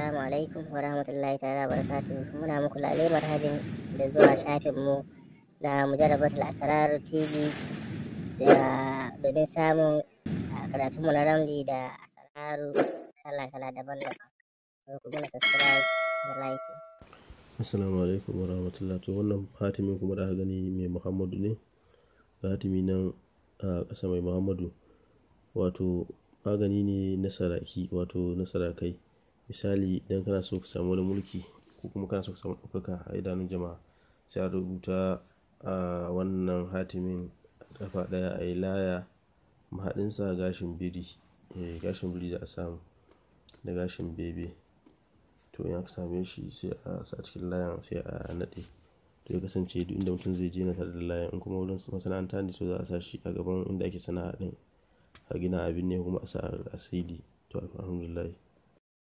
assalamu alaikum wa rahmatullahi ta'ala wa barakatuhu. Muna muku lale marhabin da zuwa shafin mu na Mujarrabatul Asrar TV da domin samun karatun mu na ramli da asraru kala-kala daban-daban. To ku mana subscribe da like. Assalamu alaikum wa rahmatullahi. To wannan hatimin kuma da aka gani mai Muhammadu ne. Hatimi nan a ƙasa mai Muhammadu, wato magani ne na saraki, wato na sarakai. Misali idan kana so ka samu wani mulki ko kuma kana so ka samu ɗaukaka a idanun jama'a, sai a rubuta wannan hatimin ƙafa ɗaya a yi laya mahaɗinsa gashin biri, gashin biri da a samu da gashin bebe. To in aka same shi sai a sa cikin layan sai a naɗe. To ya kasance duk inda mutum zai je na tare da layan. In kuma wurin masana'anta ne, to za a sa shi a gaban inda ake sana'a ɗin, a gina abin ne kuma a sa asiri. To alhamdulillah.